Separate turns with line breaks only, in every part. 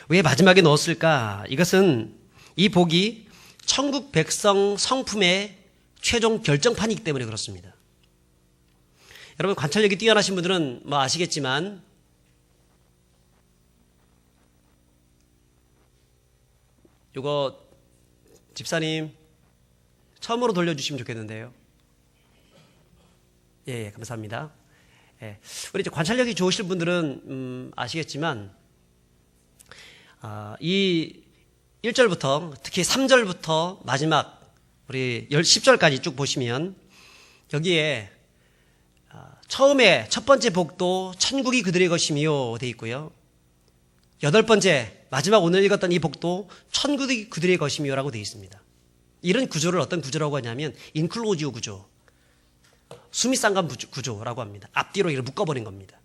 왜 마지막에 넣었을까? 이것은 이 복이 천국 백성 성품의 최종 결정판이기 때문에 그렇습니다. 여러분, 관찰력이 뛰어나신 분들은 뭐 아시겠지만 이거 집사님 처음으로 돌려주시면 좋겠는데요. 예, 감사합니다. 예, 우리 이제 관찰력이 좋으실 분들은 아시겠지만 이 1절부터 특히 3절부터 마지막 우리 10절까지 쭉 보시면 여기에 처음에 첫 번째 복도 천국이 그들의 것이며 돼 있고요. 8번째 마지막 오늘 읽었던 이 복도 천국이 그들의 것이며라고 돼 있습니다. 이런 구조를 어떤 구조라고 하냐면 인클로지오 구조, 수미상관 구조라고 합니다. 앞뒤로 이렇게 묶어버린 겁니다.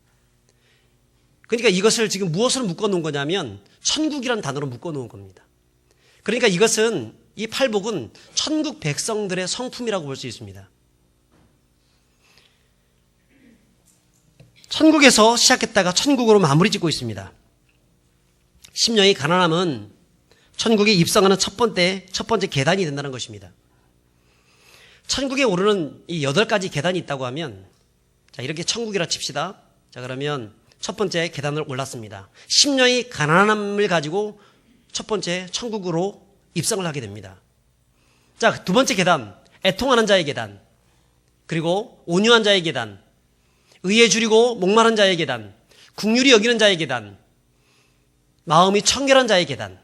그러니까 이것을 지금 무엇으로 묶어놓은 거냐면 천국이라는 단어로 묶어놓은 겁니다. 그러니까 이것은 이 팔복은 천국 백성들의 성품이라고 볼 수 있습니다. 천국에서 시작했다가 천국으로 마무리 짓고 있습니다. 심령이 가난함은 천국에 입성하는 첫 번째 계단이 된다는 것입니다. 천국에 오르는 이 8가지 계단이 있다고 하면, 자, 이렇게 천국이라 칩시다. 자, 그러면 첫 번째 계단을 올랐습니다. 심령이 가난함을 가지고 첫 번째 천국으로 입성을 하게 됩니다. 자, 두 번째 계단, 애통하는 자의 계단, 그리고 온유한 자의 계단, 의에 줄이고 목마른 자의 계단, 긍휼히 여기는 자의 계단, 마음이 청결한 자의 계단,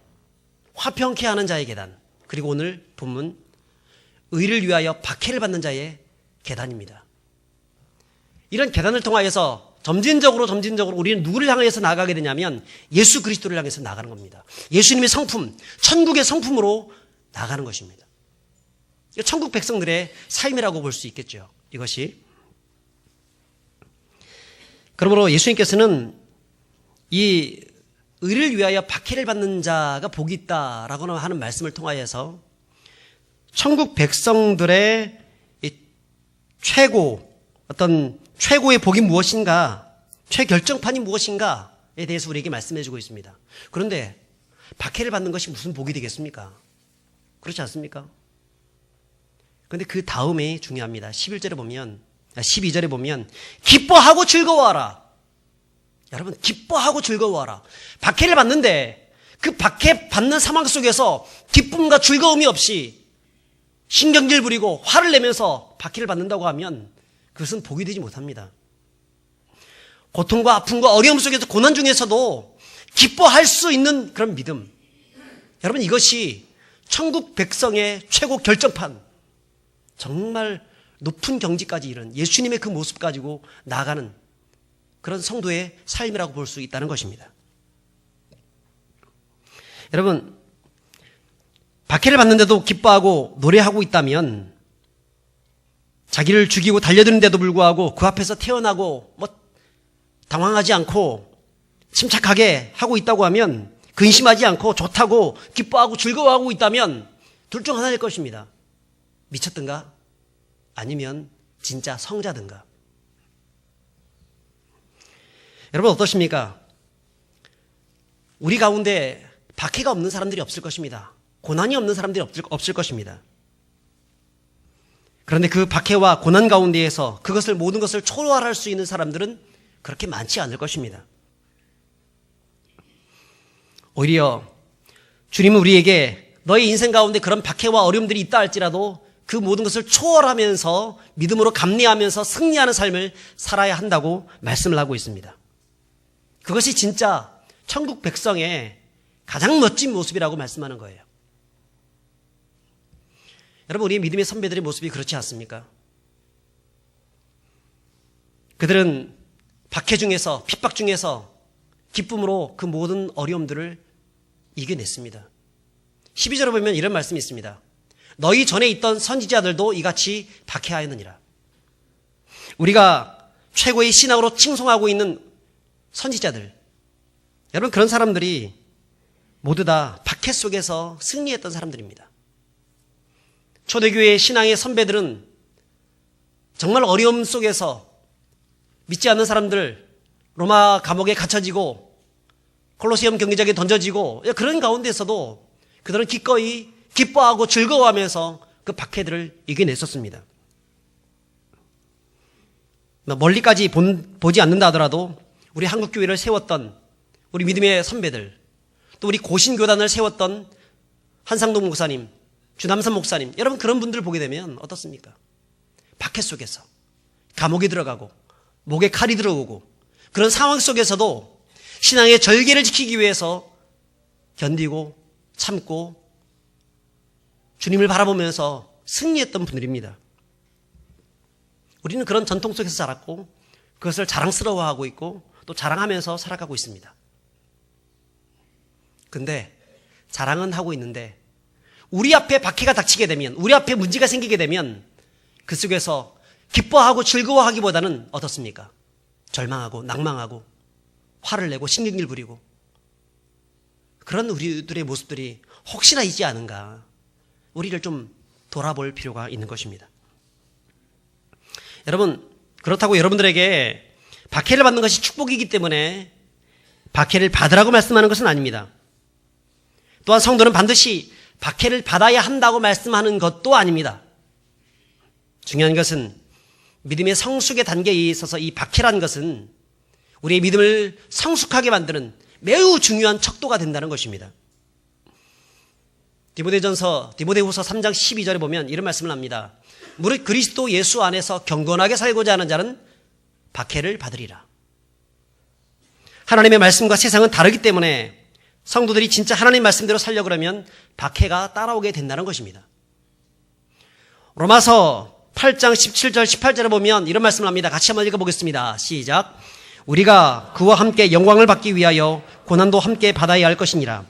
화평케 하는 자의 계단, 그리고 오늘 본문 의를 위하여 박해를 받는 자의 계단입니다. 이런 계단을 통하여서 점진적으로 우리는 누구를 향해서 나아가게 되냐면 예수 그리스도를 향해서 나가는 겁니다. 예수님의 성품, 천국의 성품으로 나가는 것입니다. 천국 백성들의 삶이라고 볼 수 있겠죠. 이것이. 그러므로 예수님께서는 이 의를 위하여 박해를 받는 자가 복이 있다라고 하는 말씀을 통하여서 천국 백성들의 최고의 복이 무엇인가, 최결정판이 무엇인가에 대해서 우리에게 말씀해 주고 있습니다. 그런데 박해를 받는 것이 무슨 복이 되겠습니까? 그렇지 않습니까? 그런데 그 다음에 중요합니다. 12절에 보면 기뻐하고 즐거워하라. 여러분, 기뻐하고 즐거워하라. 박해를 받는데 그 박해 받는 상황 속에서 기쁨과 즐거움이 없이 신경질 부리고 화를 내면서 박해를 받는다고 하면 그것은 복이 되지 못합니다. 고통과 아픔과 어려움 속에서 고난 중에서도 기뻐할 수 있는 그런 믿음. 여러분, 이것이 천국 백성의 최고 결정판, 정말 높은 경지까지 이른 예수님의 그 모습 가지고 나아가는 그런 성도의 삶이라고 볼 수 있다는 것입니다. 여러분, 박해를 받는데도 기뻐하고 노래하고 있다면, 자기를 죽이고 달려드는데도 불구하고 그 앞에서 태어나고 당황하지 않고 침착하게 하고 있다고 하면, 근심하지 않고 좋다고 기뻐하고 즐거워하고 있다면 둘 중 하나일 것입니다. 미쳤든가 아니면 진짜 성자든가. 여러분, 어떠십니까? 우리 가운데 박해가 없는 사람들이 없을 것입니다. 고난이 없는 사람들이 없을 것입니다. 그런데 그 박해와 고난 가운데에서 모든 것을 초월할 수 있는 사람들은 그렇게 많지 않을 것입니다. 오히려 주님은 우리에게 너의 인생 가운데 그런 박해와 어려움들이 있다 할지라도 그 모든 것을 초월하면서 믿음으로 감내하면서 승리하는 삶을 살아야 한다고 말씀을 하고 있습니다. 그것이 진짜 천국 백성의 가장 멋진 모습이라고 말씀하는 거예요. 여러분, 우리의 믿음의 선배들의 모습이 그렇지 않습니까? 그들은 박해 중에서, 핍박 중에서 기쁨으로 그 모든 어려움들을 이겨냈습니다. 12절에 보면 이런 말씀이 있습니다. 너희 전에 있던 선지자들도 이같이 박해하였느니라. 우리가 최고의 신앙으로 칭송하고 있는 선지자들, 여러분, 그런 사람들이 모두 다 박해 속에서 승리했던 사람들입니다. 초대교회의 신앙의 선배들은 정말 어려움 속에서 믿지 않는 사람들, 로마 감옥에 갇혀지고 콜로세움 경기장에 던져지고 그런 가운데서도 그들은 기꺼이 기뻐하고 즐거워하면서 그 박해들을 이겨냈었습니다. 멀리까지 보지 않는다 하더라도 우리 한국교회를 세웠던 우리 믿음의 선배들, 또 우리 고신교단을 세웠던 한상동 목사님, 주남선 목사님, 여러분 그런 분들을 보게 되면 어떻습니까? 박해 속에서 감옥에 들어가고 목에 칼이 들어오고 그런 상황 속에서도 신앙의 절개를 지키기 위해서 견디고 참고 주님을 바라보면서 승리했던 분들입니다. 우리는 그런 전통 속에서 자랐고 그것을 자랑스러워하고 있고 또 자랑하면서 살아가고 있습니다. 근데 자랑은 하고 있는데 우리 앞에 박해가 닥치게 되면, 우리 앞에 문제가 생기게 되면 그 속에서 기뻐하고 즐거워하기보다는 어떻습니까? 절망하고 낭망하고 화를 내고 신경질 부리고 그런 우리들의 모습들이 혹시나 있지 않은가, 우리를 좀 돌아볼 필요가 있는 것입니다. 여러분, 그렇다고 여러분들에게 박해를 받는 것이 축복이기 때문에 박해를 받으라고 말씀하는 것은 아닙니다. 또한 성도는 반드시 박해를 받아야 한다고 말씀하는 것도 아닙니다. 중요한 것은 믿음의 성숙의 단계에 있어서 이 박해라는 것은 우리의 믿음을 성숙하게 만드는 매우 중요한 척도가 된다는 것입니다. 디모데후서 3장 12절에 보면 이런 말씀을 합니다. 무릇 그리스도 예수 안에서 경건하게 살고자 하는 자는 박해를 받으리라. 하나님의 말씀과 세상은 다르기 때문에 성도들이 진짜 하나님 말씀대로 살려고 그러면 박해가 따라오게 된다는 것입니다. 로마서 8장 17절 18절에 보면 이런 말씀을 합니다. 같이 한번 읽어보겠습니다. 시작. 우리가 그와 함께 영광을 받기 위하여 고난도 함께 받아야 할 것이니라.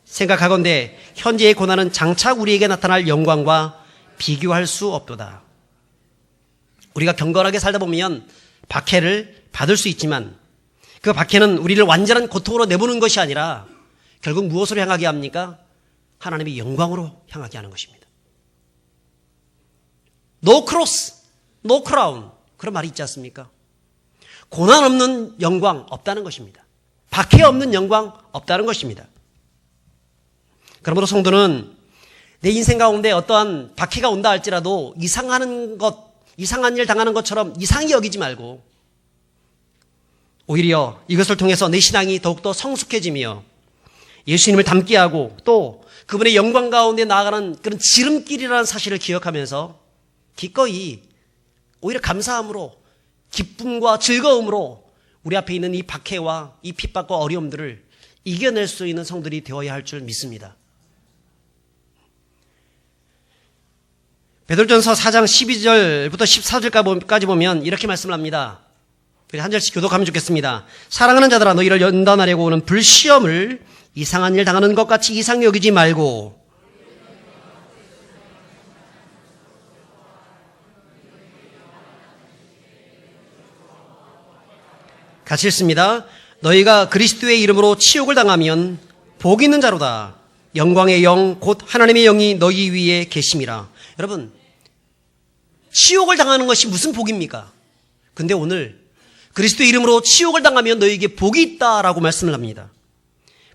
생각하건대 현재의 고난은 장차 우리에게 나타날 영광과 비교할 수 없도다. 우리가 경건하게 살다 보면 박해를 받을 수 있지만 그 박해는 우리를 완전한 고통으로 내보는 것이 아니라 결국 무엇으로 향하게 합니까? 하나님의 영광으로 향하게 하는 것입니다. No cross, no crown, 그런 말이 있지 않습니까? 고난 없는 영광 없다는 것입니다. 박해 없는 영광 없다는 것입니다. 그러므로 성도는 내 인생 가운데 어떠한 박해가 온다 할지라도 이상한 일 당하는 것처럼 이상히 여기지 말고 오히려 이것을 통해서 내 신앙이 더욱더 성숙해지며 예수님을 닮게 하고 또 그분의 영광 가운데 나아가는 그런 지름길이라는 사실을 기억하면서 기꺼이 오히려 감사함으로 기쁨과 즐거움으로 우리 앞에 있는 이 박해와 이 핍박과 어려움들을 이겨낼 수 있는 성들이 되어야 할 줄 믿습니다. 베드로전서 4장 12절부터 14절까지 보면 이렇게 말씀을 합니다. 한 절씩 교독하면 좋겠습니다. 사랑하는 자들아 너희를 연단하려고 오는 불시험을 이상한 일 당하는 것 같이 이상히 여기지 말고 같이 읽습니다. 너희가 그리스도의 이름으로 치욕을 당하면 복 있는 자로다. 영광의 영 곧 하나님의 영이 너희 위에 계심이라. 여러분, 치욕을 당하는 것이 무슨 복입니까? 근데 오늘 그리스도의 이름으로 치욕을 당하면 너희에게 복이 있다라고 말씀을 합니다.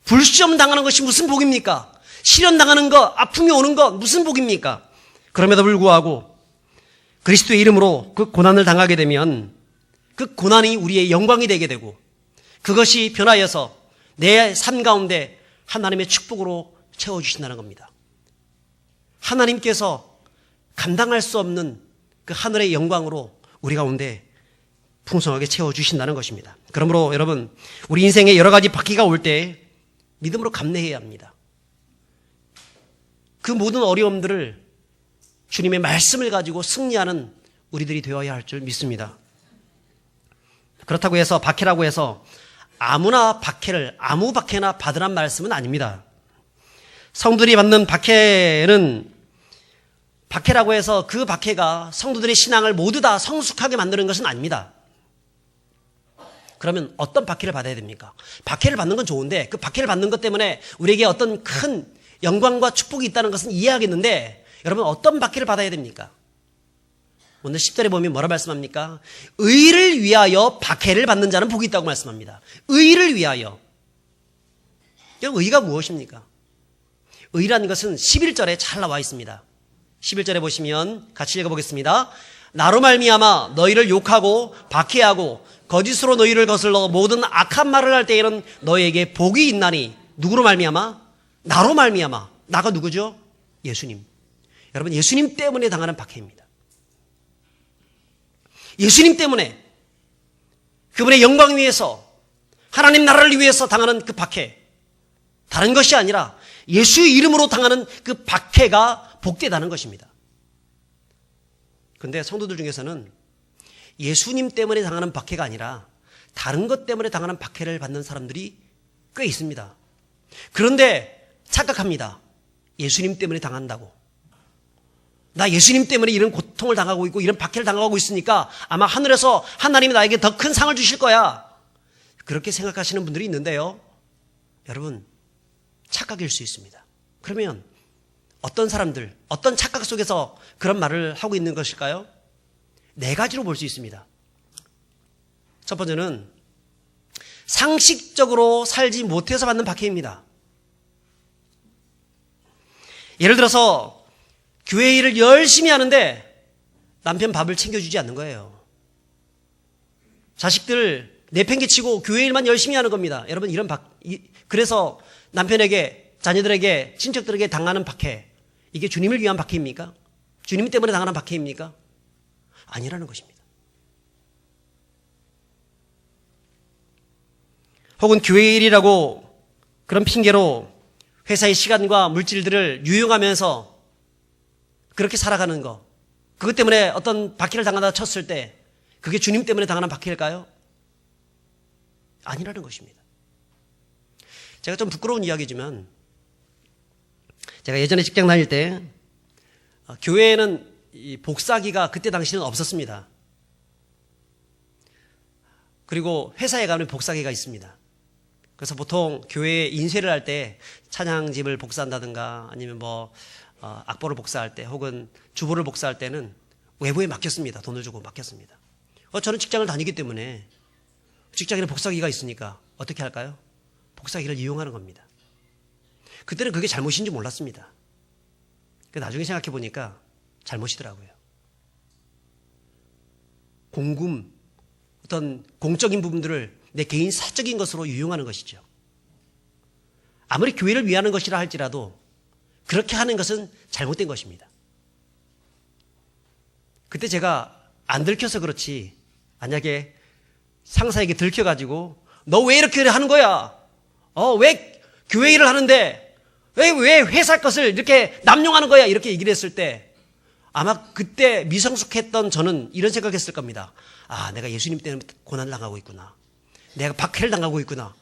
불시험 당하는 것이 무슨 복입니까? 시련 당하는 것, 아픔이 오는 것 무슨 복입니까? 그럼에도 불구하고 그리스도의 이름으로 그 고난을 당하게 되면 그 고난이 우리의 영광이 되게 되고 그것이 변하여서 내 삶 가운데 하나님의 축복으로 채워주신다는 겁니다. 하나님께서 감당할 수 없는 그 하늘의 영광으로 우리 가운데 풍성하게 채워주신다는 것입니다. 그러므로 여러분, 우리 인생에 여러 가지 박해가 올 때 믿음으로 감내해야 합니다. 그 모든 어려움들을 주님의 말씀을 가지고 승리하는 우리들이 되어야 할 줄 믿습니다. 그렇다고 해서 박해라고 해서 아무나 박해를 아무 박해나 받으란 말씀은 아닙니다. 성도들이 받는 박해는 박해라고 해서 그 박해가 성도들의 신앙을 모두 다 성숙하게 만드는 것은 아닙니다. 그러면 어떤 박해를 받아야 됩니까? 박해를 받는 건 좋은데 그 박해를 받는 것 때문에 우리에게 어떤 큰 영광과 축복이 있다는 것은 이해하겠는데 여러분 어떤 박해를 받아야 됩니까? 오늘 10절에 보면 뭐라 말씀합니까? 의를 위하여 박해를 받는 자는 복이 있다고 말씀합니다. 의를 위하여. 여러분, 의가 무엇입니까? 의라는 것은 11절에 잘 나와 있습니다. 11절에 보시면 같이 읽어보겠습니다. 나로 말미암아 너희를 욕하고 박해하고 거짓으로 너희를 거슬러 모든 악한 말을 할 때에는 너희에게 복이 있나니. 누구로 말미암아? 나로 말미암아. 나가 누구죠? 예수님. 여러분, 예수님 때문에 당하는 박해입니다. 예수님 때문에 그분의 영광 위해서 하나님 나라를 위해서 당하는 그 박해, 다른 것이 아니라 예수의 이름으로 당하는 그 박해가 복되다는 것입니다. 그런데 성도들 중에서는 예수님 때문에 당하는 박해가 아니라 다른 것 때문에 당하는 박해를 받는 사람들이 꽤 있습니다. 그런데 착각합니다. 예수님 때문에 당한다고. 나 예수님 때문에 이런 고통을 당하고 있고 이런 박해를 당하고 있으니까 아마 하늘에서 하나님이 나에게 더 큰 상을 주실 거야. 그렇게 생각하시는 분들이 있는데요. 여러분, 착각일 수 있습니다. 그러면 어떤 사람들, 어떤 착각 속에서 그런 말을 하고 있는 것일까요? 네 가지로 볼 수 있습니다. 첫 번째는 상식적으로 살지 못해서 받는 박해입니다. 예를 들어서 교회 일을 열심히 하는데 남편 밥을 챙겨주지 않는 거예요. 자식들 내팽개치고 교회 일만 열심히 하는 겁니다. 여러분, 그래서 남편에게, 자녀들에게, 친척들에게 당하는 박해, 이게 주님을 위한 박해입니까? 주님 때문에 당하는 박해입니까? 아니라는 것입니다. 혹은 교회 일이라고 그런 핑계로 회사의 시간과 물질들을 유용하면서 그렇게 살아가는 거, 그것 때문에 어떤 박해를 당하다 쳤을 때 그게 주님 때문에 당하는 박해일까요? 아니라는 것입니다. 제가 좀 부끄러운 이야기지만 제가 예전에 직장 다닐 때 교회에는 이 복사기가 그때 당시는 없었습니다. 그리고 회사에 가면 복사기가 있습니다. 그래서 보통 교회에 인쇄를 할 때 찬양집을 복사한다든가 아니면 악보를 복사할 때 혹은 주보를 복사할 때는 외부에 맡겼습니다. 돈을 주고 맡겼습니다. 저는 직장을 다니기 때문에 직장에는 복사기가 있으니까 어떻게 할까요? 복사기를 이용하는 겁니다. 그때는 그게 잘못인지 몰랐습니다. 나중에 생각해 보니까 잘못이더라고요. 어떤 공적인 부분들을 내 개인 사적인 것으로 이용하는 것이죠. 아무리 교회를 위하는 것이라 할지라도 그렇게 하는 것은 잘못된 것입니다. 그때 제가 안 들켜서 그렇지, 만약에 상사에게 들켜가지고 너 왜 이렇게 하는 거야? 왜 교회 일을 하는데 왜 회사 것을 이렇게 남용하는 거야? 이렇게 얘기를 했을 때 아마 그때 미성숙했던 저는 이런 생각했을 겁니다. 내가 예수님 때문에 고난을 당하고 있구나. 내가 박해를 당하고 있구나.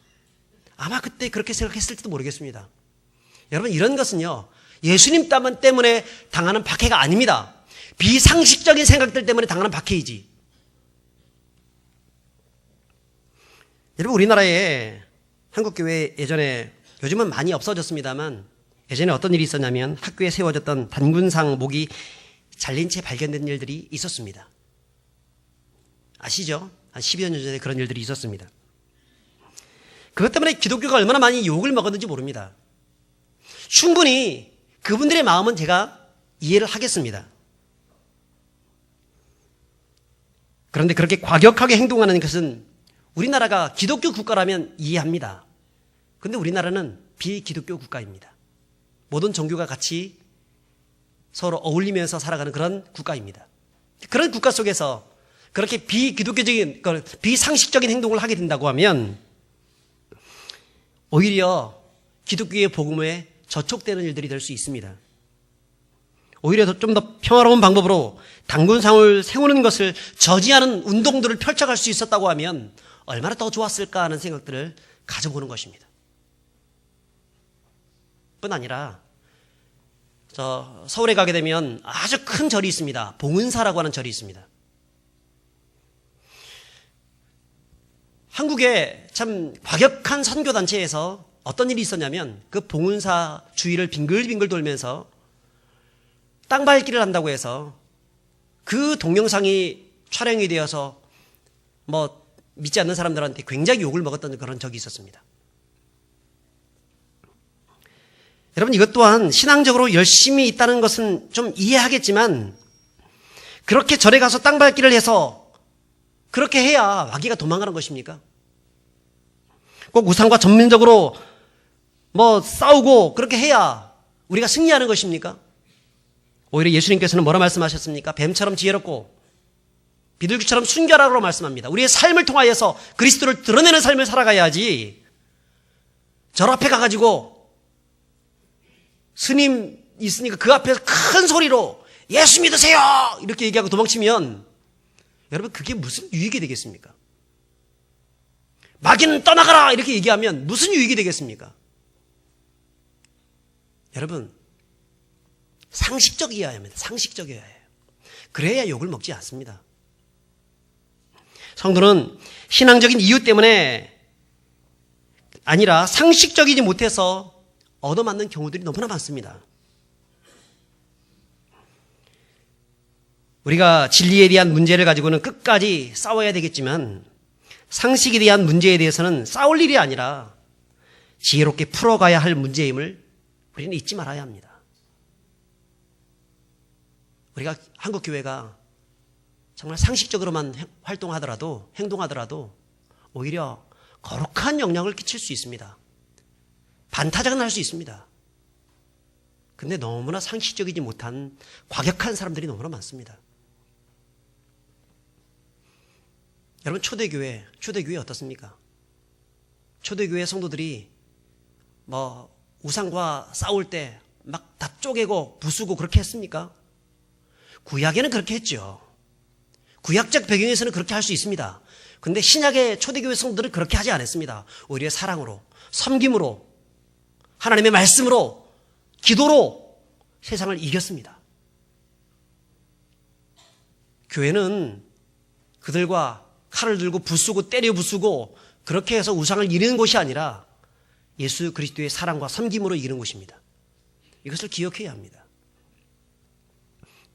아마 그때 그렇게 생각했을지도 모르겠습니다. 여러분, 이런 것은요, 예수님 때문에 당하는 박해가 아닙니다. 비상식적인 생각들 때문에 당하는 박해이지. 여러분, 우리나라에 한국교회 예전에, 요즘은 많이 없어졌습니다만 예전에 어떤 일이 있었냐면 학교에 세워졌던 단군상 목이 잘린 채 발견된 일들이 있었습니다. 아시죠? 한 10여 년 전에 그런 일들이 있었습니다. 그것 때문에 기독교가 얼마나 많이 욕을 먹었는지 모릅니다. 충분히 그분들의 마음은 제가 이해를 하겠습니다. 그런데 그렇게 과격하게 행동하는 것은 우리나라가 기독교 국가라면 이해합니다. 그런데 우리나라는 비기독교 국가입니다. 모든 종교가 같이 서로 어울리면서 살아가는 그런 국가입니다. 그런 국가 속에서 그렇게 비기독교적인, 비상식적인 행동을 하게 된다고 하면 오히려 기독교의 복음에 저촉되는 일들이 될 수 있습니다. 오히려 좀 더 평화로운 방법으로 단군상을 세우는 것을 저지하는 운동들을 펼쳐갈 수 있었다고 하면 얼마나 더 좋았을까 하는 생각들을 가져보는 것입니다. 뿐 아니라 서울에 가게 되면 아주 큰 절이 있습니다. 봉은사라고 하는 절이 있습니다. 한국에 참 과격한 선교단체에서 어떤 일이 있었냐면 그 봉은사 주위를 빙글빙글 돌면서 땅밟기를 한다고 해서 그 동영상이 촬영이 되어서 믿지 않는 사람들한테 굉장히 욕을 먹었던 그런 적이 있었습니다. 여러분, 이것 또한 신앙적으로 열심히 있다는 것은 좀 이해하겠지만 그렇게 절에 가서 땅밟기를 해서 그렇게 해야 마귀가 도망가는 것입니까? 꼭 우상과 전면적으로 싸우고 그렇게 해야 우리가 승리하는 것입니까? 오히려 예수님께서는 뭐라 말씀하셨습니까? 뱀처럼 지혜롭고 비둘기처럼 순결하라고 말씀합니다. 우리의 삶을 통하여서 그리스도를 드러내는 삶을 살아가야지 절 앞에 가가지고 스님 있으니까 그 앞에서 큰 소리로 예수 믿으세요! 이렇게 얘기하고 도망치면 여러분, 그게 무슨 유익이 되겠습니까? 마귀는 떠나가라! 이렇게 얘기하면 무슨 유익이 되겠습니까? 여러분, 상식적이어야 합니다. 상식적이어야 해요. 그래야 욕을 먹지 않습니다. 성도는 신앙적인 이유 때문에 아니라 상식적이지 못해서 얻어맞는 경우들이 너무나 많습니다. 우리가 진리에 대한 문제를 가지고는 끝까지 싸워야 되겠지만 상식에 대한 문제에 대해서는 싸울 일이 아니라 지혜롭게 풀어가야 할 문제임을 우리는 잊지 말아야 합니다. 우리가 한국교회가 정말 상식적으로만 활동하더라도, 행동하더라도 오히려 거룩한 영향을 끼칠 수 있습니다. 반타작은 할 수 있습니다. 근데 너무나 상식적이지 못한 과격한 사람들이 너무나 많습니다. 여러분, 초대교회 어떻습니까? 초대교회 성도들이 우상과 싸울 때 막 다 쪼개고 부수고 그렇게 했습니까? 구약에는 그렇게 했죠. 구약적 배경에서는 그렇게 할 수 있습니다. 근데 신약의 초대교회 성도들은 그렇게 하지 않았습니다. 오히려 사랑으로, 섬김으로, 하나님의 말씀으로, 기도로 세상을 이겼습니다. 교회는 그들과 칼을 들고 부수고 때려 부수고 그렇게 해서 우상을 이기는 곳이 아니라 예수 그리스도의 사랑과 섬김으로 이기는 곳입니다. 이것을 기억해야 합니다.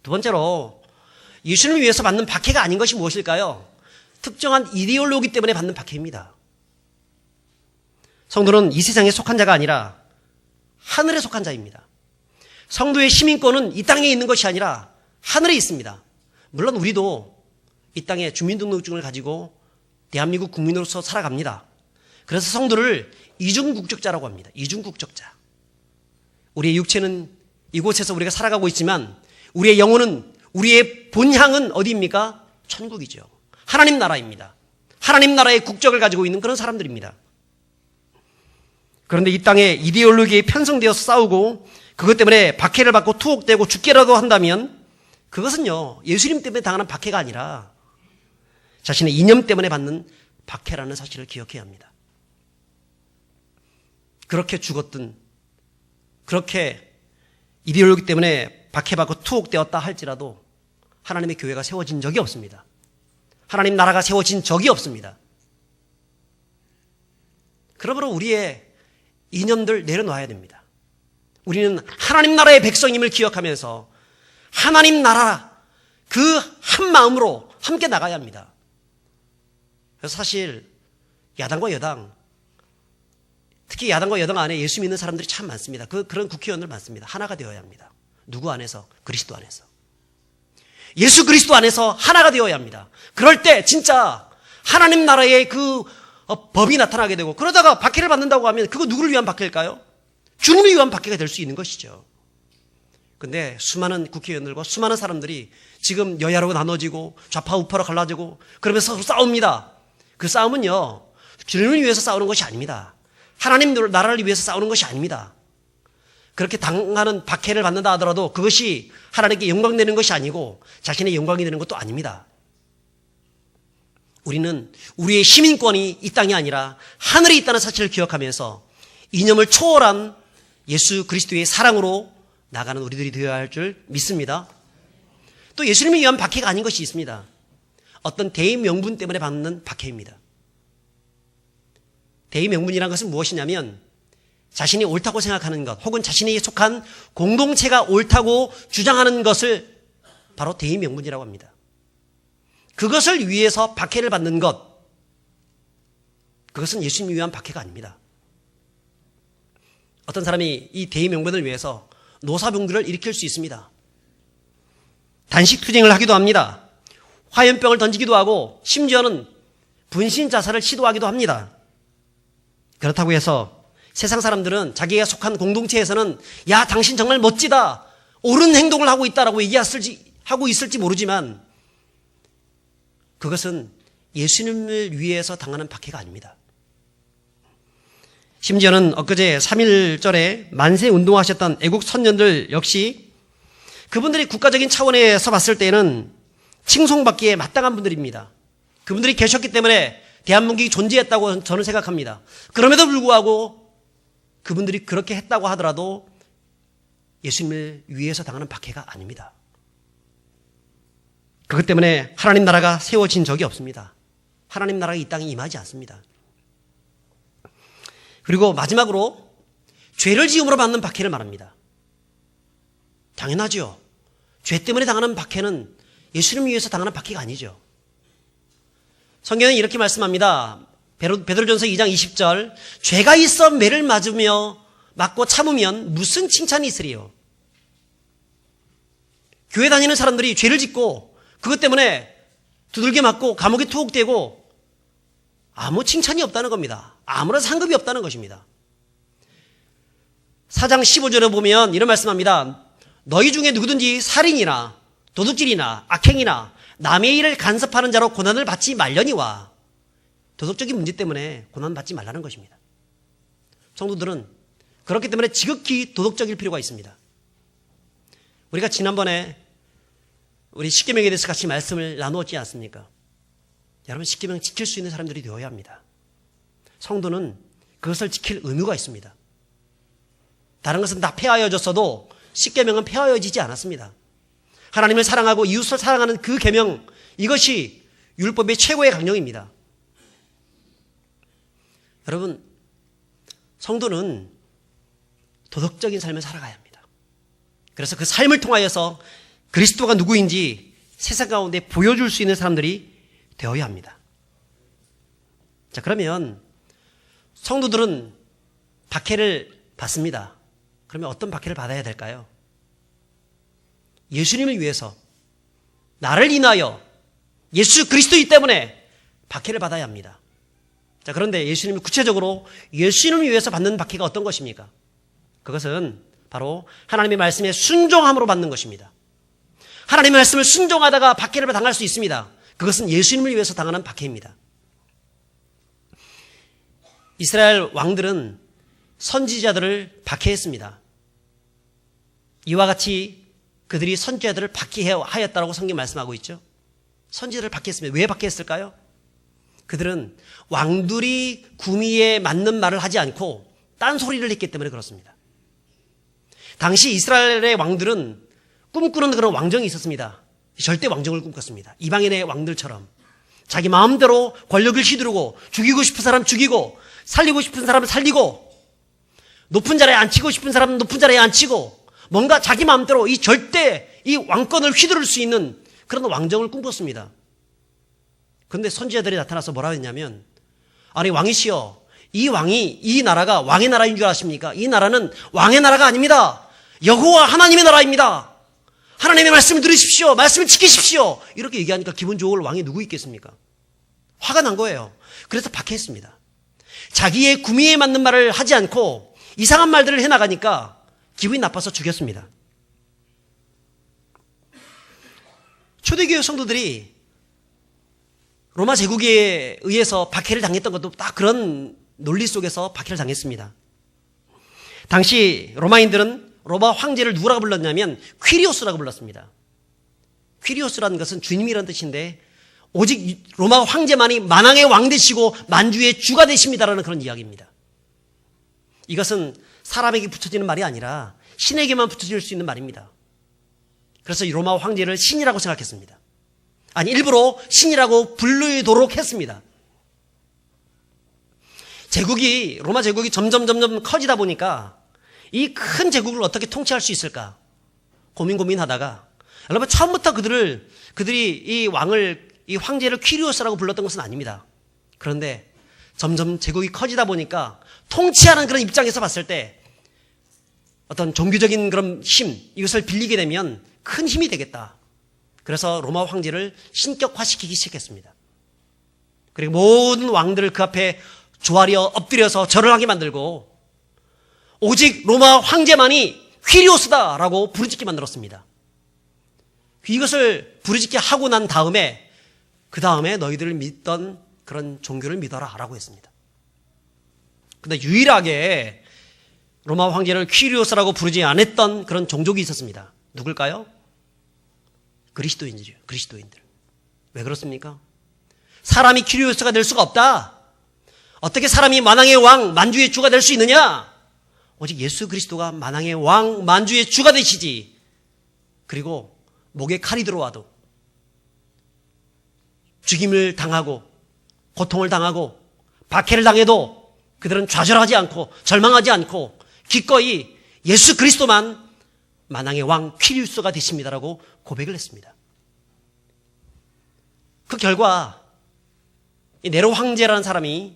두 번째로, 예수님을 위해서 받는 박해가 아닌 것이 무엇일까요? 특정한 이데올로기 때문에 받는 박해입니다. 성도는 이 세상에 속한 자가 아니라 하늘에 속한 자입니다. 성도의 시민권은 이 땅에 있는 것이 아니라 하늘에 있습니다. 물론 우리도 이 땅에 주민등록증을 가지고 대한민국 국민으로서 살아갑니다. 그래서 성도를 이중국적자라고 합니다. 이중국적자. 우리의 육체는 이곳에서 우리가 살아가고 있지만 우리의 영혼은, 우리의 본향은 어디입니까? 천국이죠. 하나님 나라입니다. 하나님 나라의 국적을 가지고 있는 그런 사람들입니다. 그런데 이 땅에 이데올로기에 편성되어서 싸우고 그것 때문에 박해를 받고 투옥되고 죽게라도 한다면 그것은요, 예수님 때문에 당하는 박해가 아니라 자신의 이념 때문에 받는 박해라는 사실을 기억해야 합니다. 그렇게 죽었든 그렇게 이데올로기 때문에 박해받고 투옥되었다 할지라도 하나님의 교회가 세워진 적이 없습니다. 하나님 나라가 세워진 적이 없습니다. 그러므로 우리의 이념들 내려놔야 됩니다. 우리는 하나님 나라의 백성임을 기억하면서 하나님 나라 그 한 마음으로 함께 나가야 합니다. 그래서 사실 야당과 여당, 특히 야당과 여당 안에 예수 믿는 사람들이 참 많습니다. 그런 국회의원들 많습니다. 하나가 되어야 합니다. 누구 안에서? 그리스도 안에서. 예수 그리스도 안에서 하나가 되어야 합니다. 그럴 때 진짜 하나님 나라의 그 법이 나타나게 되고, 그러다가 박해를 받는다고 하면 그거 누구를 위한 박해일까요? 주님을 위한 박해가 될 수 있는 것이죠. 근데 수많은 국회의원들과 수많은 사람들이 지금 여야로 나눠지고 좌파 우파로 갈라지고 그러면서 서로 싸웁니다. 그 싸움은요, 주님을 위해서 싸우는 것이 아닙니다. 하나님 나라를 위해서 싸우는 것이 아닙니다. 그렇게 당하는 박해를 받는다 하더라도 그것이 하나님께 영광 되는 것이 아니고 자신의 영광이 되는 것도 아닙니다. 우리는 우리의 시민권이 이 땅이 아니라 하늘에 있다는 사실을 기억하면서 이념을 초월한 예수 그리스도의 사랑으로 나가는 우리들이 되어야 할 줄 믿습니다. 또 예수님을 위한 박해가 아닌 것이 있습니다. 어떤 대의 명분 때문에 받는 박해입니다. 대의 명분이라는 것은 무엇이냐면 자신이 옳다고 생각하는 것 혹은 자신이 속한 공동체가 옳다고 주장하는 것을 바로 대의 명분이라고 합니다. 그것을 위해서 박해를 받는 것, 그것은 예수님을 위한 박해가 아닙니다. 어떤 사람이 이 대의명분을 위해서 노사병들을 일으킬 수 있습니다. 단식투쟁을 하기도 합니다. 화염병을 던지기도 하고 심지어는 분신 자살을 시도하기도 합니다. 그렇다고 해서 세상 사람들은 자기가 속한 공동체에서는 야, 당신 정말 멋지다, 옳은 행동을 하고 있다라고 하고 있을지 모르지만 그것은 예수님을 위해서 당하는 박해가 아닙니다. 심지어는 엊그제 3.1절에 만세 운동하셨던 애국 선전들 역시 그분들이 국가적인 차원에서 봤을 때는 칭송받기에 마땅한 분들입니다. 그분들이 계셨기 때문에 대한민국이 존재했다고 저는 생각합니다. 그럼에도 불구하고 그분들이 그렇게 했다고 하더라도 예수님을 위해서 당하는 박해가 아닙니다. 그것 때문에 하나님 나라가 세워진 적이 없습니다. 하나님 나라가 이 땅에 임하지 않습니다. 그리고 마지막으로 죄를 지음으로 받는 박해를 말합니다. 당연하죠. 죄 때문에 당하는 박해는 예수님을 위해서 당하는 박해가 아니죠. 성경은 이렇게 말씀합니다. 베드로전서 2장 20절, 죄가 있어 매를 맞고 참으면 무슨 칭찬이 있으리요. 교회 다니는 사람들이 죄를 짓고 그것 때문에 두들겨 맞고 감옥에 투옥되고 아무 칭찬이 없다는 겁니다. 아무런 상급이 없다는 것입니다. 4장 15절에 보면 이런 말씀합니다. 너희 중에 누구든지 살인이나 도둑질이나 악행이나 남의 일을 간섭하는 자로 고난을 받지 말려니와. 도덕적인 문제 때문에 고난받지 말라는 것입니다. 성도들은 그렇기 때문에 지극히 도덕적일 필요가 있습니다. 우리가 지난번에 우리 십계명에 대해서 같이 말씀을 나누었지 않습니까? 여러분, 십계명 지킬 수 있는 사람들이 되어야 합니다. 성도는 그것을 지킬 의무가 있습니다. 다른 것은 다 폐하여졌어도 십계명은 폐하여지지 않았습니다. 하나님을 사랑하고 이웃을 사랑하는 그 계명, 이것이 율법의 최고의 강령입니다. 여러분, 성도는 도덕적인 삶을 살아가야 합니다. 그래서 그 삶을 통하여서 그리스도가 누구인지 세상 가운데 보여줄 수 있는 사람들이 되어야 합니다. 자, 그러면 성도들은 박해를 받습니다. 그러면 어떤 박해를 받아야 될까요? 예수님을 위해서, 나를 인하여, 예수 그리스도이기 때문에 박해를 받아야 합니다. 자, 그런데 예수님이 구체적으로 예수님을 위해서 받는 박해가 어떤 것입니까? 그것은 바로 하나님의 말씀에 순종함으로 받는 것입니다. 하나님의 말씀을 순종하다가 박해를 당할 수 있습니다. 그것은 예수님을 위해서 당하는 박해입니다. 이스라엘 왕들은 선지자들을 박해했습니다. 이와 같이 그들이 선지자들을 박해하였다고 성경 말씀하고 있죠. 선지자들을 박해했습니다. 왜 박해했을까요? 그들은 왕들이 구미에 맞는 말을 하지 않고 딴소리를 했기 때문에 그렇습니다. 당시 이스라엘의 왕들은 꿈꾸는 그런 왕정이 있었습니다. 절대 왕정을 꿈꿨습니다. 이방인의 왕들처럼 자기 마음대로 권력을 휘두르고 죽이고 싶은 사람 죽이고 살리고 싶은 사람 살리고 높은 자리에 앉히고 싶은 사람은 높은 자리에 앉히고 뭔가 자기 마음대로 절대 이 왕권을 휘두를 수 있는 그런 왕정을 꿈꿨습니다. 그런데 선지자들이 나타나서 뭐라고 했냐면, 아니 왕이시여, 이 나라가 왕의 나라인 줄 아십니까? 이 나라는 왕의 나라가 아닙니다. 여호와 하나님의 나라입니다. 하나님의 말씀을 들으십시오. 말씀을 지키십시오. 이렇게 얘기하니까 기분 좋을 왕이 누구 있겠습니까? 화가 난 거예요. 그래서 박해했습니다. 자기의 구미에 맞는 말을 하지 않고 이상한 말들을 해나가니까 기분이 나빠서 죽였습니다. 초대교회 성도들이 로마 제국에 의해서 박해를 당했던 것도 딱 그런 논리 속에서 박해를 당했습니다. 당시 로마인들은 로마 황제를 누구라고 불렀냐면 퀴리오스라고 불렀습니다. 퀴리오스라는 것은 주님이라는 뜻인데 오직 로마 황제만이 만왕의 왕 되시고 만주의 주가 되십니다라는 그런 이야기입니다. 이것은 사람에게 붙여지는 말이 아니라 신에게만 붙여질 수 있는 말입니다. 그래서 이 로마 황제를 신이라고 생각했습니다. 아니, 일부러 신이라고 부르도록 했습니다. 로마 제국이 점점 커지다 보니까 이 큰 제국을 어떻게 통치할 수 있을까 고민하다가, 여러분, 처음부터 그들이 이 황제를 퀴리오스라고 불렀던 것은 아닙니다. 그런데 점점 제국이 커지다 보니까 통치하는 그런 입장에서 봤을 때 어떤 종교적인 그런 힘, 이것을 빌리게 되면 큰 힘이 되겠다. 그래서 로마 황제를 신격화시키기 시작했습니다. 그리고 모든 왕들을 그 앞에 조아려 엎드려서 절을 하게 만들고 오직 로마 황제만이 퀴리오스다라고 부르짖게 만들었습니다. 이것을 부르짖게 하고 난 다음에 그 다음에 너희들을 믿던 그런 종교를 믿어라 라고 했습니다. 근데 유일하게 로마 황제를 퀴리오스라고 부르지 않았던 그런 종족이 있었습니다. 누굴까요? 그리스도인들이요. 그리스도인들. 왜 그렇습니까? 사람이 퀴리오스가 될 수가 없다. 어떻게 사람이 만왕의 왕, 만주의 주가 될 수 있느냐? 오직 예수 그리스도가 만왕의 왕, 만주의 주가 되시지. 그리고 목에 칼이 들어와도 죽임을 당하고 고통을 당하고 박해를 당해도 그들은 좌절하지 않고 절망하지 않고 기꺼이 예수 그리스도만 만왕의 왕 퀴리오스가 되십니다라고 고백을 했습니다. 그 결과 이 네로 황제라는 사람이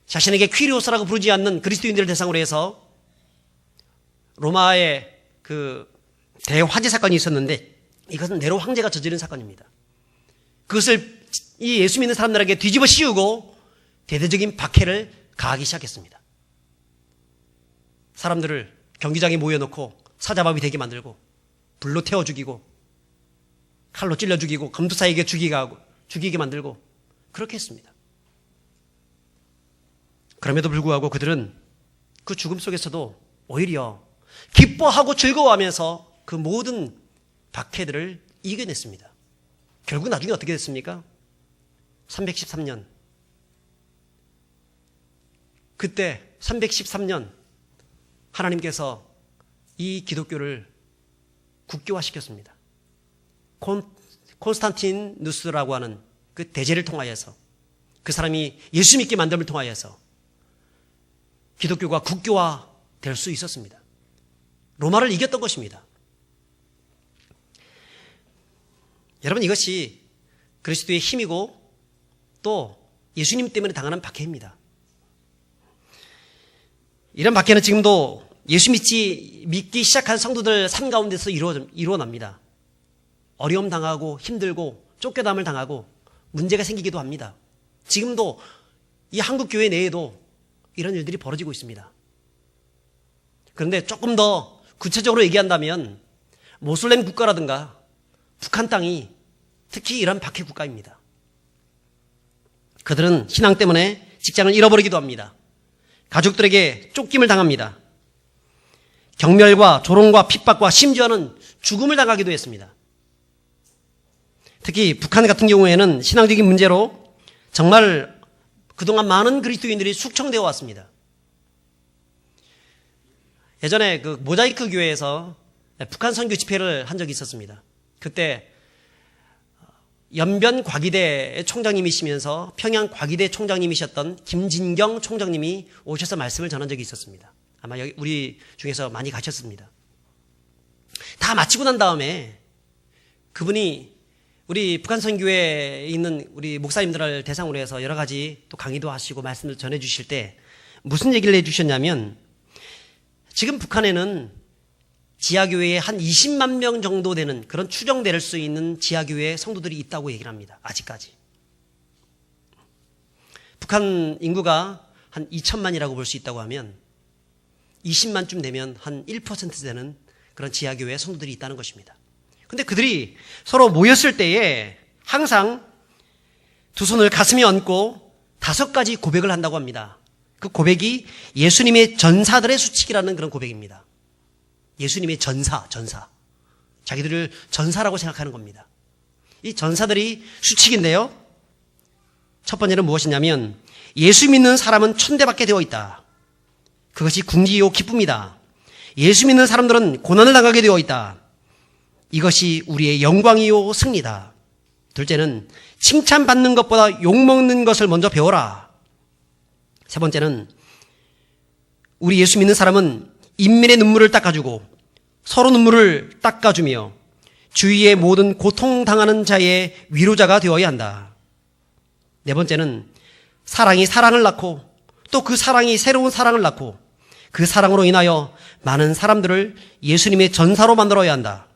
자신에게 퀴리오스라고 부르지 않는 그리스도인들을 대상으로 해서 로마의 그 대화재 사건이 있었는데 이것은 네로 황제가 저지른 사건입니다. 그것을 이 예수 믿는 사람들에게 뒤집어 씌우고 대대적인 박해를 가하기 시작했습니다. 사람들을 경기장에 모여놓고 사자밥이 되게 만들고 불로 태워 죽이고 칼로 찔러 죽이고 검투사에게 죽이게 만들고 그렇게 했습니다. 그럼에도 불구하고 그들은 그 죽음 속에서도 오히려 기뻐하고 즐거워하면서 그 모든 박해들을 이겨냈습니다. 결국 나중에 어떻게 됐습니까? 313년. 그때 313년 하나님께서 이 기독교를 국교화시켰습니다. 콘스탄티누스라고 하는 그 대제를 통하여서 그 사람이 예수 믿게 만듦을 통하여서 기독교가 국교화 될 수 있었습니다. 로마를 이겼던 것입니다. 여러분 이것이 그리스도의 힘이고 또 예수님 때문에 당하는 박해입니다. 이런 박해는 지금도 예수 믿기 시작한 성도들 삶 가운데서 이루어납니다. 어려움 당하고 힘들고 쫓겨남을 당하고 문제가 생기기도 합니다. 지금도 이 한국 교회 내에도 이런 일들이 벌어지고 있습니다. 그런데 조금 더 구체적으로 얘기한다면 모슬렘 국가라든가 북한 땅이 특히 이런 박해 국가입니다. 그들은 신앙 때문에 직장을 잃어버리기도 합니다. 가족들에게 쫓김을 당합니다. 경멸과 조롱과 핍박과 심지어는 죽음을 당하기도 했습니다. 특히 북한 같은 경우에는 신앙적인 문제로 정말 그동안 많은 그리스도인들이 숙청되어 왔습니다. 예전에 그 모자이크 교회에서 북한 선교 집회를 한 적이 있었습니다. 그때 연변 과기대 총장님이시면서 평양 과기대 총장님이셨던 김진경 총장님이 오셔서 말씀을 전한 적이 있었습니다. 아마 여기 우리 중에서 많이 가셨습니다. 다 마치고 난 다음에 그분이 우리 북한 선교회에 있는 우리 목사님들을 대상으로 해서 여러 가지 또 강의도 하시고 말씀을 전해 주실 때 무슨 얘기를 해 주셨냐면 지금 북한에는 지하교회에 한 20만 명 정도 되는 그런 추정될 수 있는 지하교회 성도들이 있다고 얘기를 합니다. 아직까지. 북한 인구가 한 2천만이라고 볼 수 있다고 하면 20만쯤 되면 한 1% 되는 그런 지하교회 성도들이 있다는 것입니다. 근데 그들이 서로 모였을 때에 항상 두 손을 가슴에 얹고 5가지 고백을 한다고 합니다. 그 고백이 예수님의 전사들의 수칙이라는 그런 고백입니다. 예수님의 전사. 자기들을 전사라고 생각하는 겁니다. 이 전사들이 수칙인데요. 첫 번째는 무엇이냐면 예수 믿는 사람은 천대받게 되어 있다. 그것이 궁지요 기쁨이다. 예수 믿는 사람들은 고난을 당하게 되어 있다. 이것이 우리의 영광이요 승리다. 둘째는 칭찬받는 것보다 욕먹는 것을 먼저 배워라. 세 번째는 우리 예수 믿는 사람은 인민의 눈물을 닦아주고 서로 눈물을 닦아주며 주위의 모든 고통당하는 자의 위로자가 되어야 한다. 네 번째는 사랑이 사랑을 낳고 또 그 사랑이 새로운 사랑을 낳고 그 사랑으로 인하여 많은 사람들을 예수님의 전사로 만들어야 한다.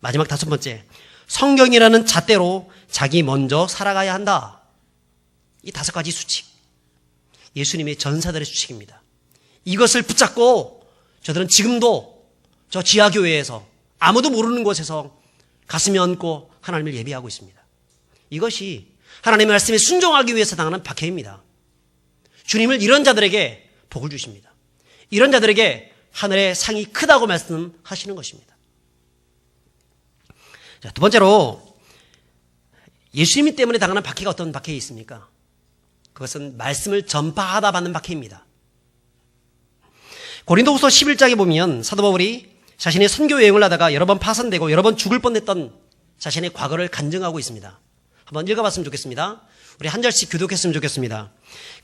마지막 5번째, 성경이라는 잣대로 자기 먼저 살아가야 한다. 이 5가지 수칙, 예수님의 전사들의 수칙입니다. 이것을 붙잡고 저들은 지금도 저 지하교회에서 아무도 모르는 곳에서 가슴에 얹고 하나님을 예배하고 있습니다. 이것이 하나님의 말씀에 순종하기 위해서 당하는 박해입니다. 주님을 이런 자들에게 복을 주십니다. 이런 자들에게 하늘의 상이 크다고 말씀하시는 것입니다. 자, 2번째로 예수님 때문에 당하는 박해가 어떤 박해가 있습니까? 그것은 말씀을 전파하다 받는 박해입니다. 고린도후서 11장에 보면 사도 바울이 자신의 선교 여행을 하다가 여러 번 파선되고 여러 번 죽을 뻔했던 자신의 과거를 간증하고 있습니다. 한번 읽어봤으면 좋겠습니다. 우리 한 절씩 교독했으면 좋겠습니다.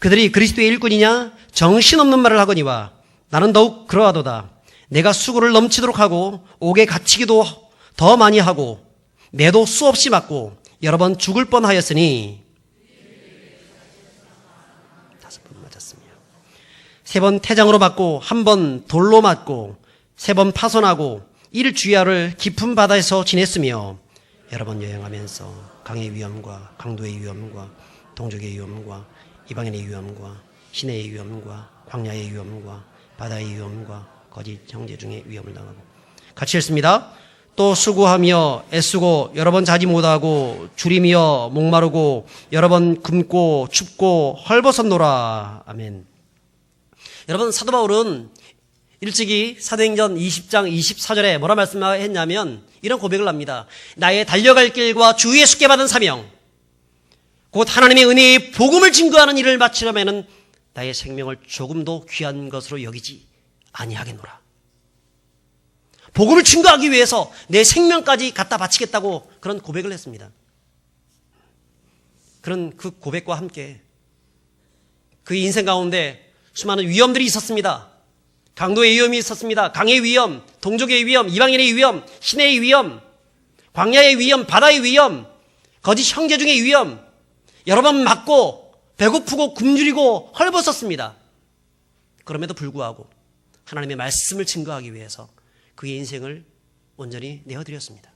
그들이 그리스도의 일꾼이냐 정신없는 말을 하거니와 나는 더욱 그러하도다. 내가 수고를 넘치도록 하고 옥에 갇히기도 더 많이 하고 매도 수없이 맞고 여러 번 죽을 뻔하였으니 5번 맞았습니다. 3번 태장으로 맞고 1번 돌로 맞고 3번 파손하고 일주야를 깊은 바다에서 지냈으며 여러 번 여행하면서 강의 위험과 강도의 위험과 동족의 위험과 이방인의 위험과 시내의 위험과 광야의 위험과 바다의 위험과 거짓 형제 중에 위험을 당하고 같이 읽습니다. 또 수고하며 애쓰고 여러 번 자지 못하고 줄이며 목마르고 여러 번 굶고 춥고 헐벗었노라. 아멘. 여러분, 사도 바울은 일찍이 사도행전 20장 24절에 뭐라 말씀했냐면 이런 고백을 합니다. 나의 달려갈 길과 주 예수께 받은 사명 곧 하나님의 은혜의 복음을 증거하는 일을 마치려면은 나의 생명을 조금도 귀한 것으로 여기지 아니하겠노라. 복음을 증거하기 위해서 내 생명까지 갖다 바치겠다고 그런 고백을 했습니다. 그런 그 고백과 함께 그 인생 가운데 수많은 위험들이 있었습니다. 강도의 위험이 있었습니다. 강의 위험, 동족의 위험, 이방인의 위험, 시내의 위험, 광야의 위험, 바다의 위험, 거짓 형제 중의 위험, 여러 번 맞고 배고프고 굶주리고 헐벗었습니다. 그럼에도 불구하고 하나님의 말씀을 증거하기 위해서 그의 인생을 온전히 내어드렸습니다.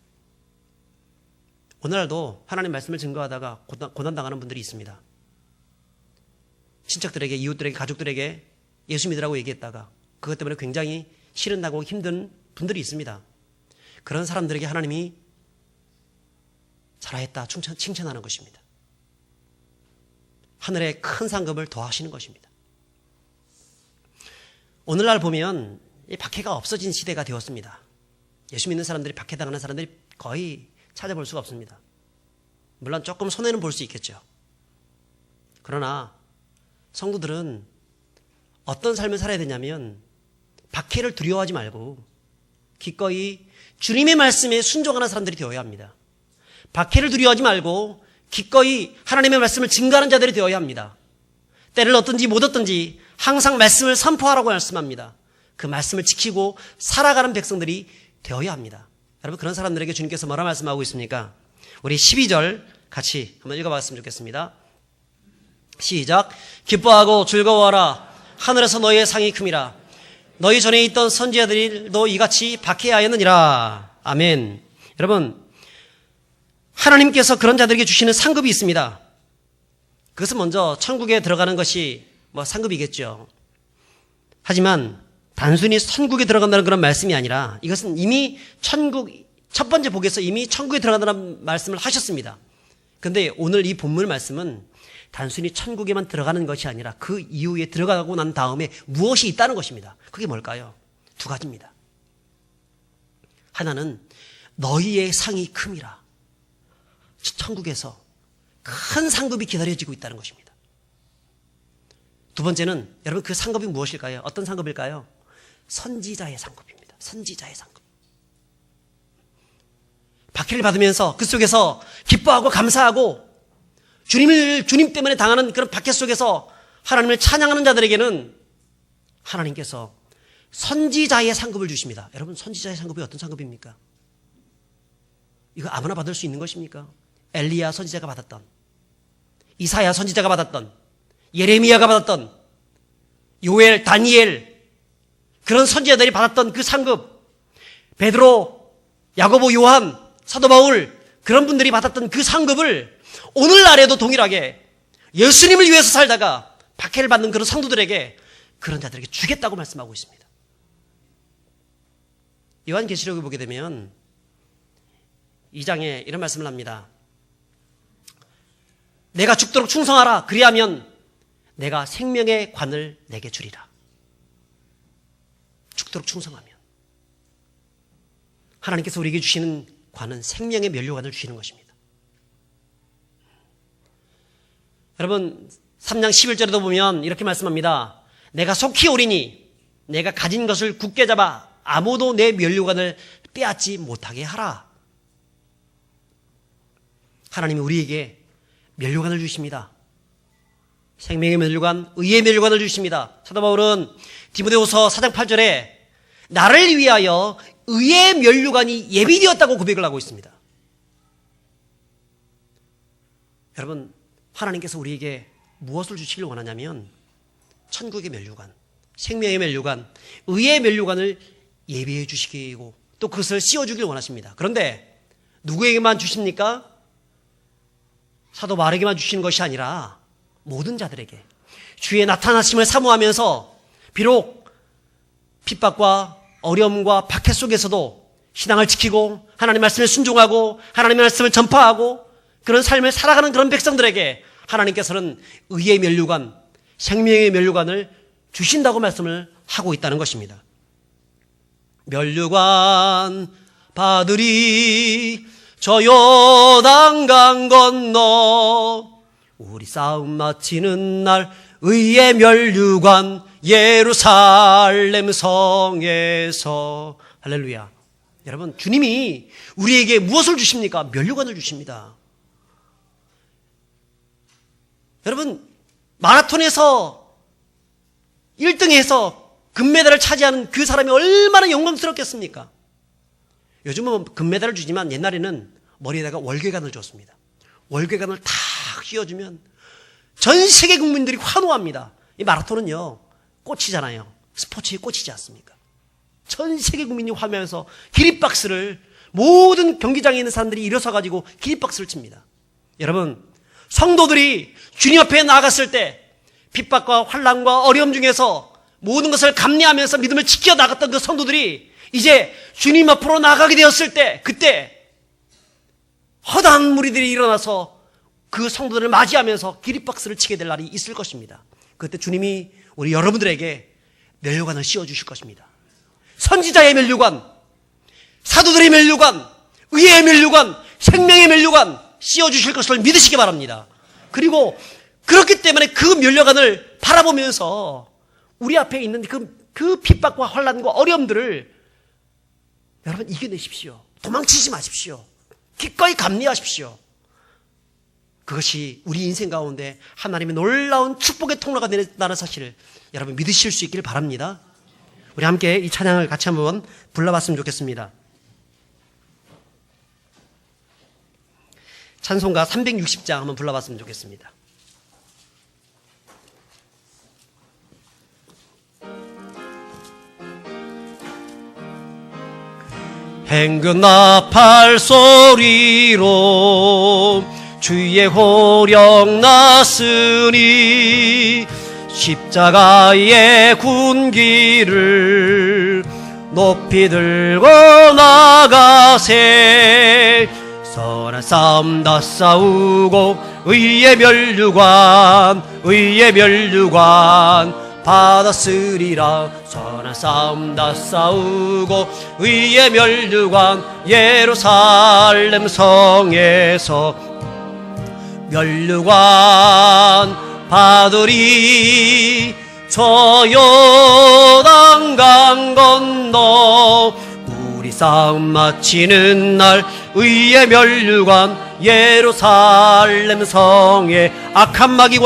오늘날도 하나님 말씀을 증거하다가 고난당하는 분들이 있습니다. 친척들에게, 이웃들에게, 가족들에게 예수 믿으라고 얘기했다가 그것 때문에 굉장히 싫은다고 힘든 분들이 있습니다. 그런 사람들에게 하나님이 잘하였다 칭찬하는 것입니다. 하늘의 큰 상급을 더하시는 것입니다. 오늘날 보면 이 박해가 없어진 시대가 되었습니다. 예수 믿는 사람들이 박해당하는 사람들이 거의 찾아볼 수가 없습니다. 물론 조금 손해는 볼 수 있겠죠. 그러나 성도들은 어떤 삶을 살아야 되냐면 박해를 두려워하지 말고 기꺼이 주님의 말씀에 순종하는 사람들이 되어야 합니다. 박해를 두려워하지 말고 기꺼이 하나님의 말씀을 증거하는 자들이 되어야 합니다. 때를 얻든지 못 얻든지 항상 말씀을 선포하라고 말씀합니다. 그 말씀을 지키고 살아가는 백성들이 되어야 합니다. 여러분, 그런 사람들에게 주님께서 뭐라 말씀하고 있습니까? 우리 12절 같이 한번 읽어봤으면 좋겠습니다. 시작. 기뻐하고 즐거워하라. 하늘에서 너희의 상이 큼이라. 너희 전에 있던 선지자들도 이같이 박해하였느니라. 아멘. 여러분, 하나님께서 그런 자들에게 주시는 상급이 있습니다. 그것은 먼저 천국에 들어가는 것이 상급이겠죠. 하지만 단순히 천국에 들어간다는 그런 말씀이 아니라 이것은 이미 첫 번째 복에서 이미 천국에 들어간다는 말씀을 하셨습니다. 그런데 오늘 이 본문 말씀은 단순히 천국에만 들어가는 것이 아니라 그 이후에 들어가고 난 다음에 무엇이 있다는 것입니다. 그게 뭘까요? 2가지입니다. 하나는 너희의 상이 큼이라. 천국에서 큰 상급이 기다려지고 있다는 것입니다. 2번째는 여러분 그 상급이 무엇일까요? 어떤 상급일까요? 선지자의 상급입니다. 선지자의 상급. 박해를 받으면서 그 속에서 기뻐하고 감사하고 주님 때문에 당하는 그런 박해 속에서 하나님을 찬양하는 자들에게는 하나님께서 선지자의 상급을 주십니다. 여러분, 선지자의 상급이 어떤 상급입니까? 이거 아무나 받을 수 있는 것입니까? 엘리야 선지자가 받았던, 이사야 선지자가 받았던, 예레미야가 받았던, 요엘, 다니엘, 그런 선지자들이 받았던 그 상급, 베드로, 야고보, 요한, 사도 바울, 그런 분들이 받았던 그 상급을 오늘날에도 동일하게 예수님을 위해서 살다가 박해를 받는 그런 성도들에게, 그런 자들에게 주겠다고 말씀하고 있습니다. 요한계시록을 보게 되면 2장에 이런 말씀을 합니다. 내가 죽도록 충성하라. 그리하면 내가 생명의 관을 내게 주리라. 죽도록 충성하면. 하나님께서 우리에게 주시는 관은 생명의 면류관을 주시는 것입니다. 여러분 3장 11절에도 보면 이렇게 말씀합니다. 내가 속히 오리니 내가 가진 것을 굳게 잡아 아무도 내 면류관을 빼앗지 못하게 하라. 하나님이 우리에게 면류관을 주십니다. 생명의 면류관, 의의 면류관을 주십니다. 사도 바울은 디모데후서 4장 8절에 나를 위하여 의의 면류관이 예비되었다고 고백을 하고 있습니다. 여러분, 하나님께서 우리에게 무엇을 주시길 원하냐면 천국의 면류관, 생명의 면류관, 의의 면류관을 예비해 주시고 또 그것을 씌워주길 원하십니다. 그런데 누구에게만 주십니까? 사도 바울에게만 주시는 것이 아니라 모든 자들에게 주의 나타나심을 사모하면서 비록 핍박과 어려움과 박해 속에서도 신앙을 지키고 하나님의 말씀에 순종하고 하나님의 말씀을 전파하고 그런 삶을 살아가는 그런 백성들에게 하나님께서는 의의 면류관, 생명의 면류관을 주신다고 말씀을 하고 있다는 것입니다. 면류관 받으리 저 요단강 건너 우리 싸움 마치는 날 의의 면류관 예루살렘 성에서. 할렐루야. 여러분, 주님이 우리에게 무엇을 주십니까? 면류관을 주십니다. 여러분, 마라톤에서 1등해서 금메달을 차지하는 그 사람이 얼마나 영광스럽겠습니까? 요즘은 금메달을 주지만 옛날에는 머리에다가 월계관을 줬습니다. 월계관을 탁 씌워주면 전 세계 국민들이 환호합니다. 이 마라톤은요, 꽃이잖아요. 스포츠의 꽃이지 않습니까? 전 세계 국민이 환호하면서 기립박수를, 모든 경기장에 있는 사람들이 일어서가지고 기립박수를 칩니다. 여러분, 성도들이 주님 앞에 나아갔을 때 핍박과 환난과 어려움 중에서 모든 것을 감내하면서 믿음을 지켜 나갔던 그 성도들이 이제 주님 앞으로 나가게 되었을 때, 그때 허다한 무리들이 일어나서 그 성도들을 맞이하면서 기립박수를 치게 될 날이 있을 것입니다. 그때 주님이 우리 여러분들에게 면류관을 씌워주실 것입니다. 선지자의 면류관, 사도들의 면류관, 의의 면류관, 생명의 면류관 씌워주실 것을 믿으시기 바랍니다. 그리고 그렇기 때문에 그 면류관을 바라보면서 우리 앞에 있는 그 핍박과 환난과 어려움들을 여러분 이겨내십시오. 도망치지 마십시오. 기꺼이 감내하십시오. 그것이 우리 인생 가운데 하나님의 놀라운 축복의 통로가 된다는 사실을 여러분 믿으실 수 있기를 바랍니다. 우리 함께 이 찬양을 같이 한번 불러봤으면 좋겠습니다. 찬송가 360장 한번 불러봤으면 좋겠습니다. 행군 나팔 소리로 주의 호령 났으니 십자가의 군기를 높이 들고 나가세. 선한 싸움 다 싸우고 의의 면류관 받았으리라. 선한 싸움 다 싸우고 의의 면류관 예루살렘 성에서 면류관 받으리 저 요단강 건너 우리 싸움 마치는 날 의의 면류관 예루살렘 성에 악한 마귀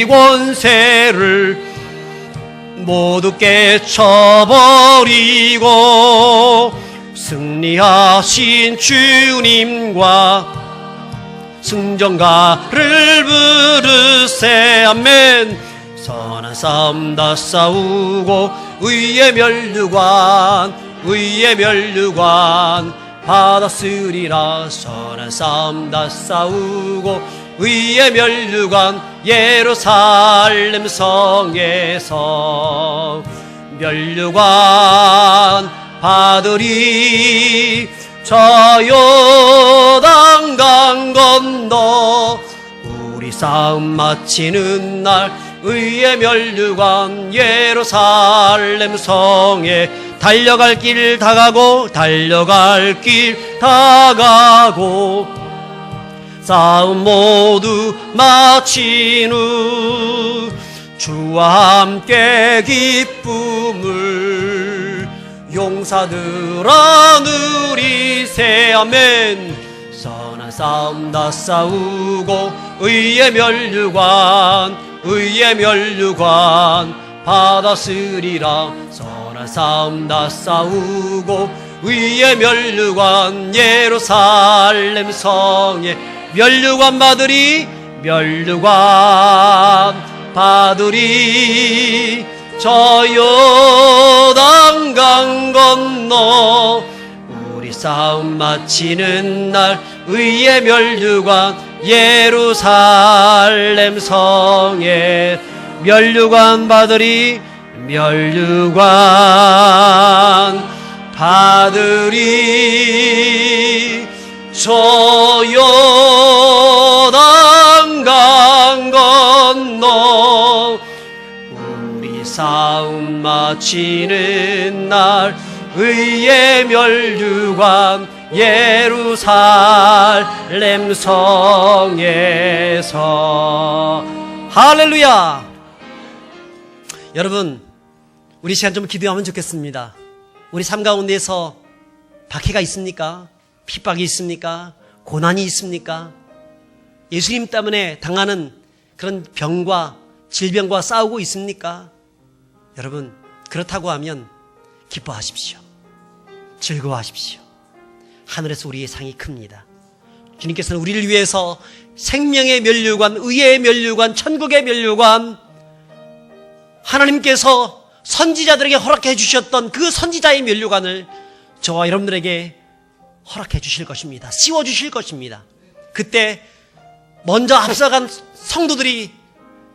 권세를 모두 깨쳐버리고 승리하신 주님과 승전가를 부르세. 아멘. 선한 싸움 다 싸우고 의의 면류관 받았으리라. 선한 싸움 다 싸우고 의의 면류관 예루살렘 성에서 면류관 받으리. 저 요단강 건너 우리 싸움 마치는 날 의의 면류관 예루살렘 성에 달려갈 길 다가고 싸움 모두 마친 후 주와 함께 기쁨을 용사들아 누리세. 아멘. 선한 싸움 다 싸우고 의의 면류관 받았으리라. 선한 싸움 다 싸우고 의의 면류관 예루살렘 성에 면류관 받으리. 저 요단강 건너 우리 싸움 마치는 날 의의 면류관 예루살렘 성에 면류관 받으리. 저 요단강 건너 우리 싸움 마치는 날 의의 면류관 예루살렘 성에서. 할렐루야. 여러분, 우리 시간 좀 기도하면 좋겠습니다. 우리 삶 가운데서 박해가 있습니까? 핍박이 있습니까? 고난이 있습니까? 예수님 때문에 당하는 그런 병과 질병과 싸우고 있습니까? 여러분, 그렇다고 하면 기뻐하십시오. 즐거워하십시오. 하늘에서 우리의 상이 큽니다. 주님께서는 우리를 위해서 생명의 면류관, 의의 면류관, 천국의 면류관, 하나님께서 선지자들에게 허락해 주셨던 그 선지자의 면류관을 저와 여러분들에게 허락해 주실 것입니다. 씌워 주실 것입니다. 그때 먼저 앞서간 성도들이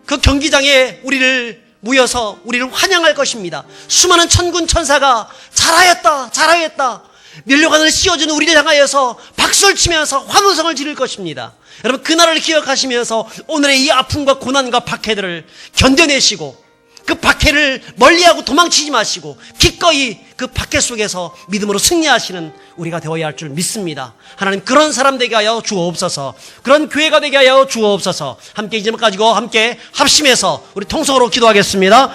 그 경기장에 우리를 모여서 우리를 환영할 것입니다. 수많은 천군 천사가 잘하였다 면류관을 씌워주는 우리를 향하여서 박수를 치면서 환호성을 지를 것입니다. 여러분, 그날을 기억하시면서 오늘의 이 아픔과 고난과 박해들을 견뎌내시고 그 박해를 멀리하고 도망치지 마시고 기꺼이 그 박해 속에서 믿음으로 승리하시는 우리가 되어야 할 줄 믿습니다. 하나님, 그런 사람 되게 하여 주옵소서. 그런 교회가 되게 하여 주옵소서. 함께 이 점을 가지고 함께 합심해서 우리 통성으로 기도하겠습니다.